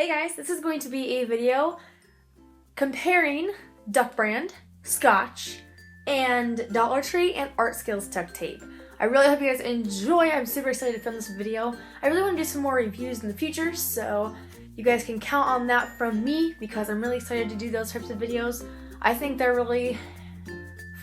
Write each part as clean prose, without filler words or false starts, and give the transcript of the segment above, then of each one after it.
Hey guys, this is going to be a video comparing Duct brand, Scotch, and Dollar Tree and Art Skills duct tape. I really hope you guys enjoy. I'm super excited to film this video. I really want to do some more reviews in the future, so you guys can count on that from me because I'm really excited to do those types of videos. I think they're really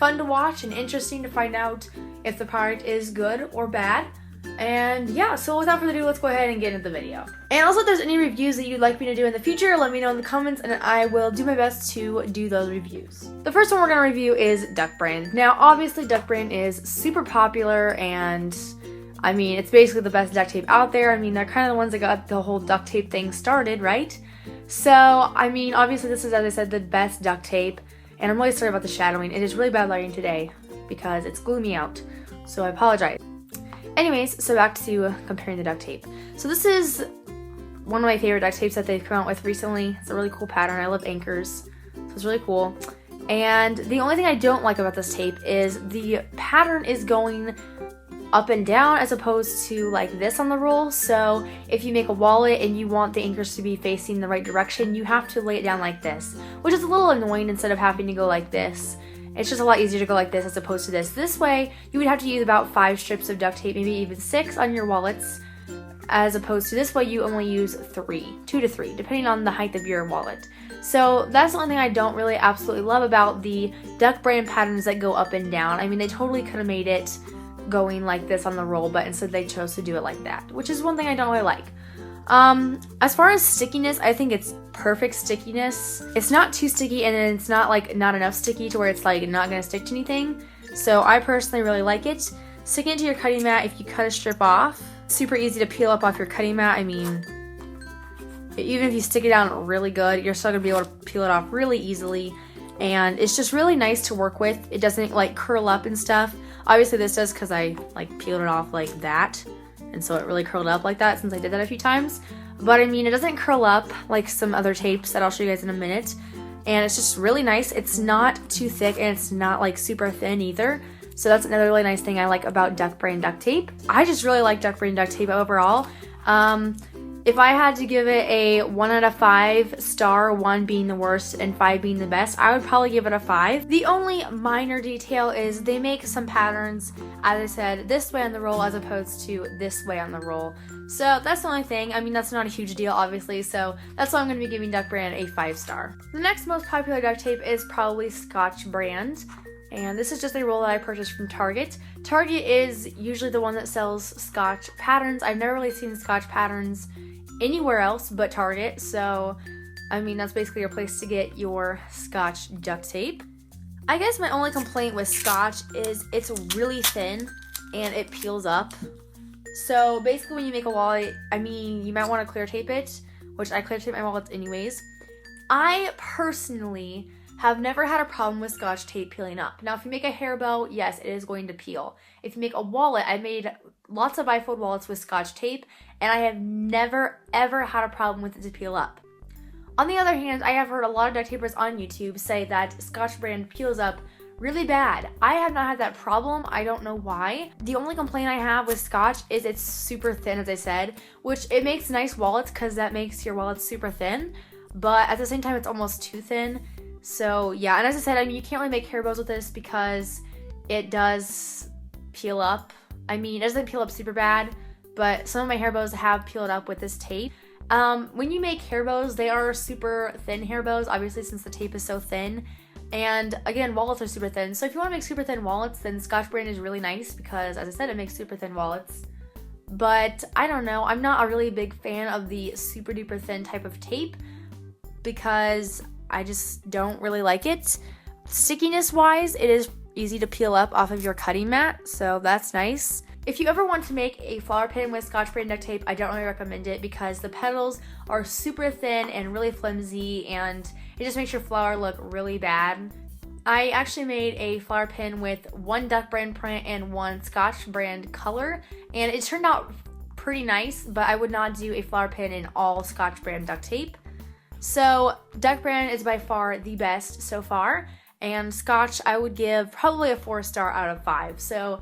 fun to watch and interesting to find out if the product is good or bad. And yeah, so without further ado, let's go ahead and get into the video. And also, if there's any reviews that you'd like me to do in the future, let me know in the comments and I will do my best to do those reviews. The first one we're going to review is Duct brand. Now, obviously, Duct brand is super popular and I mean, it's basically the best duct tape out there. I mean, they're kind of the ones that got the whole duct tape thing started, right? So, I mean, obviously this is, as I said, the best duct tape. And I'm really sorry about the shadowing. It is really bad lighting today because it's gloomy out. So I apologize. Anyways, so back to comparing the duct tape. So this is one of my favorite duct tapes that they've come out with recently. It's a really cool pattern. I love anchors, so it's really cool. And the only thing I don't like about this tape is the pattern is going up and down as opposed to like this on the roll. So if you make a wallet and you want the anchors to be facing the right direction, you have to lay it down like this, which is a little annoying instead of having to go like this. It's just a lot easier to go like this as opposed to this. This way, you would have to use about 5 strips of duct tape, maybe even 6 on your wallets, as opposed to this way you only use 2 to 3, depending on the height of your wallet. So that's the only thing I don't really absolutely love about the Duct brand patterns that go up and down. I mean, they totally could have made it going like this on the roll, but instead they chose to do it like that, which is one thing I don't really like. As far as stickiness, I think it's perfect stickiness. It's not too sticky and then it's not like not enough sticky to where it's like not gonna stick to anything. So I personally really like it. Sticking it to your cutting mat, if you cut a strip off, super easy to peel up off your cutting mat. I mean, even if you stick it down really good, you're still gonna be able to peel it off really easily. And it's just really nice to work with. It doesn't like curl up and stuff. Obviously this does because I like peeled it off like that. And so it really curled up like that since I did that a few times. But I mean, it doesn't curl up like some other tapes that I'll show you guys in a minute. And it's just really nice. It's not too thick and it's not like super thin either. So that's another really nice thing I like about Duct brand duct tape. I just really like Duct brand duct tape overall. If I had to give it a 1 out of 5 star, 1 being the worst and 5 being the best, I would probably give it a 5. The only minor detail is they make some patterns, as I said, this way on the roll as opposed to this way on the roll. So that's the only thing. I mean, that's not a huge deal, obviously, so that's why I'm going to be giving Duct brand a 5 star. The next most popular duct tape is probably Scotch brand. And this is just a roll that I purchased from Target. Target is usually the one that sells Scotch patterns. I've never really seen Scotch patterns anywhere else but Target, so I mean that's basically your place to get your Scotch duct tape. I guess my only complaint with Scotch is it's really thin and it peels up. So basically when you make a wallet, I mean you might want to clear tape it, which I clear tape my wallets anyways. I personally have never had a problem with Scotch tape peeling up. Now if you make a hair bow, yes, it is going to peel. If you make a wallet, I made lots of bifold wallets with Scotch tape and I have never ever had a problem with it to peel up. On the other hand, I have heard a lot of duct tapers on YouTube say that Scotch brand peels up really bad. I have not had that problem. I don't know why. The only complaint I have with Scotch is it's super thin, as I said, which it makes nice wallets because that makes your wallets super thin, but at the same time it's almost too thin. So yeah, and as I said, I mean you can't really make hair bows with this because it does peel up. I mean, it doesn't peel up super bad, but some of my hair bows have peeled up with this tape. When you make hair bows, they are super thin hair bows, obviously since the tape is so thin. And again, wallets are super thin. So if you want to make super thin wallets, then Scotch brand is really nice because, as I said, it makes super thin wallets. But I don't know, I'm not a really big fan of the super duper thin type of tape because I just don't really like it. Stickiness wise, it is easy to peel up off of your cutting mat, so that's nice. If you ever want to make a flower pin with Scotch brand duct tape, I don't really recommend it because the petals are super thin and really flimsy and it just makes your flower look really bad. I actually made a flower pin with 1 Duct brand print and 1 Scotch brand color and it turned out pretty nice, but I would not do a flower pin in all Scotch brand duct tape. So Duct brand is by far the best so far, and Scotch I would give probably a 4 star out of 5. So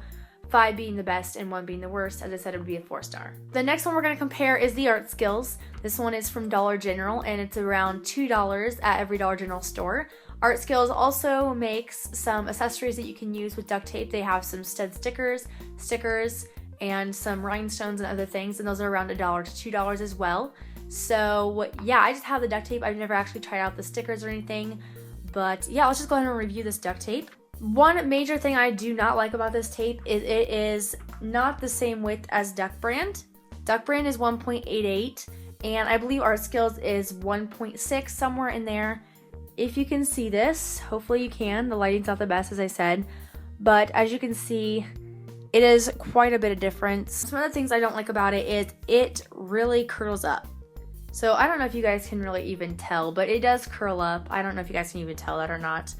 5 being the best and 1 being the worst. As I said, it would be a 4-star. The next one we're going to compare is the Art Skills. This one is from Dollar General, and it's around $2 at every Dollar General store. Art Skills also makes some accessories that you can use with duct tape. They have some stud stickers, and some rhinestones and other things, and those are around $1 to $2 as well. So yeah, I just have the duct tape. I've never actually tried out the stickers or anything, but yeah, let's just go ahead and review this duct tape. One major thing I do not like about this tape is it is not the same width as Duct brand. Duct brand is 1.88, and I believe Art Skills is 1.6, somewhere in there. If you can see this, hopefully you can. The lighting's not the best, as I said, but as you can see, it is quite a bit of difference. Some of the things I don't like about it is it really curls up. So I don't know if you guys can really even tell, but it does curl up. I don't know if you guys can even tell that or not.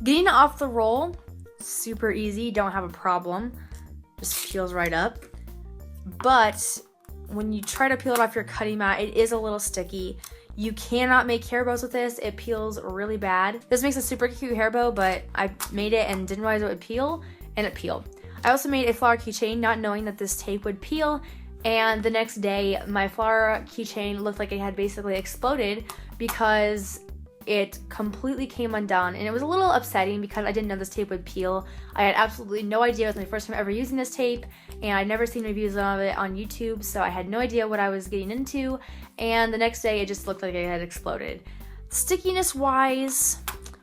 Getting it off the roll, super easy, don't have a problem. Just peels right up. But when you try to peel it off your cutting mat, it is a little sticky. You cannot make hair bows with this. It peels really bad. This makes a super cute hair bow, but I made it and didn't realize it would peel, and it peeled. I also made a flower keychain not knowing that this tape would peel, and the next day my flower keychain looked like it had basically exploded because it completely came undone, and it was a little upsetting because I didn't know this tape would peel. I had absolutely no idea. It was my first time ever using this tape, and I'd never seen reviews of it on YouTube, so I had no idea what I was getting into, and the next day it just looked like it had exploded. Stickiness wise,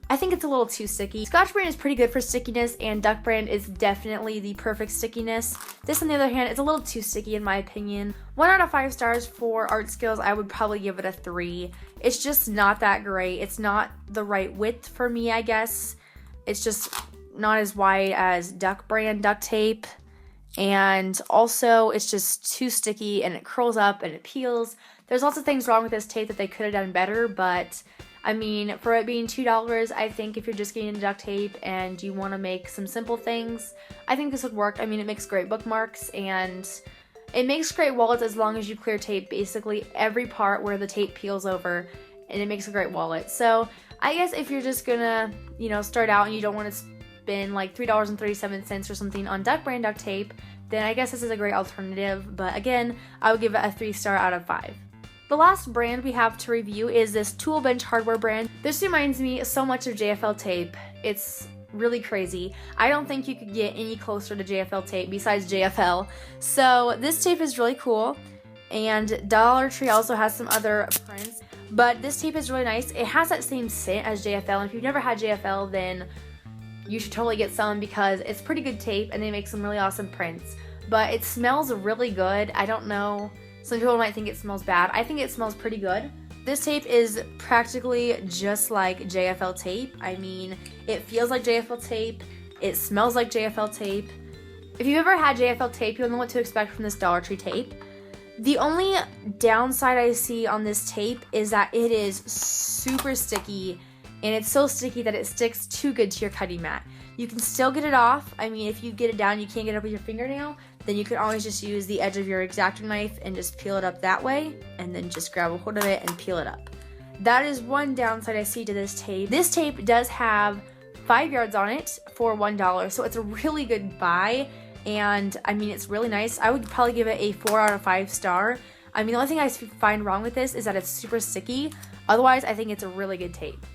I think it's a little too sticky. Scotch brand is pretty good for stickiness, and Duct brand is definitely the perfect stickiness. This, on the other hand, is a little too sticky in my opinion. 1 out of 5 stars for Art Skills. I would probably give it a 3. It's just not that great. It's not the right width for me, I guess. It's just not as wide as Duct brand duct tape. And also, it's just too sticky, and it curls up, and it peels. There's lots of things wrong with this tape that they could have done better, but I mean, for it being $2, I think if you're just getting into duct tape and you want to make some simple things, I think this would work. I mean, it makes great bookmarks, and it makes great wallets as long as you clear tape basically every part where the tape peels over, and it makes a great wallet. So I guess if you're just gonna, start out and you don't want to spend like $3.37 or something on Duct brand duct tape, then I guess this is a great alternative. But again, I would give it a 3-star out of 5. The last brand we have to review is this Tool Bench Hardware brand. This reminds me so much of JFL tape. It's really crazy. I don't think you could get any closer to JFL tape besides JFL. So this tape is really cool, and Dollar Tree also has some other prints, but this tape is really nice. It has that same scent as JFL, and if you've never had JFL, then you should totally get some because it's pretty good tape and they make some really awesome prints. But it smells really good. I don't know. Some people might think it smells bad. I think it smells pretty good. This tape is practically just like JFL tape. I mean, it feels like JFL tape. It smells like JFL tape. If you've ever had JFL tape, you'll know what to expect from this Dollar Tree tape. The only downside I see on this tape is that it is super sticky, and it's so sticky that it sticks too good to your cutting mat. You can still get it off. I mean, if you get it down, you can't get it up with your fingernail, then you can always just use the edge of your X-Acto knife and just peel it up that way, and then just grab a hold of it and peel it up. That is one downside I see to this tape. This tape does have 5 yards on it for $1, so it's a really good buy, and I mean, it's really nice. I would probably give it a 4 out of 5 star. I mean, the only thing I find wrong with this is that it's super sticky. Otherwise, I think it's a really good tape.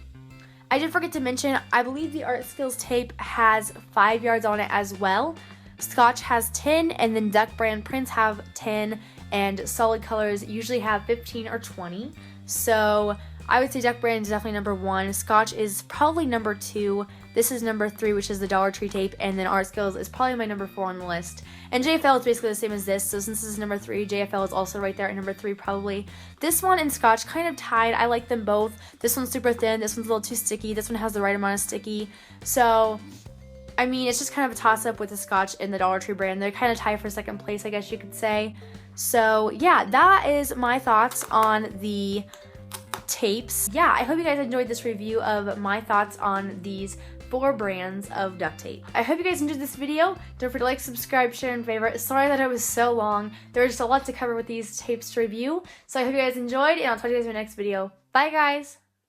I did forget to mention, I believe the Art Skills tape has 5 yards on it as well. Scotch has 10, and then Duct brand prints have 10, and Solid Colors usually have 15 or 20. So I would say Duct brand is definitely number 1. Scotch is probably number 2. This is number 3, which is the Dollar Tree tape, and then Art Skills is probably my number 4 on the list. And JFL is basically the same as this, so since this is number 3, JFL is also right there at number 3 probably. This one and Scotch kind of tied. I like them both. This one's super thin, this one's a little too sticky, this one has the right amount of sticky. So I mean, it's just kind of a toss-up with the Scotch and the Dollar Tree brand. They're kind of tied for second place, I guess you could say. So yeah, that is my thoughts on the tapes. Yeah, I hope you guys enjoyed this review of my thoughts on these 4 brands of duct tape. I hope you guys enjoyed this video. Don't forget to like, subscribe, share, and favorite. Sorry that it was so long. There was just a lot to cover with these tapes to review. So I hope you guys enjoyed, and I'll talk to you guys in my next video. Bye, guys!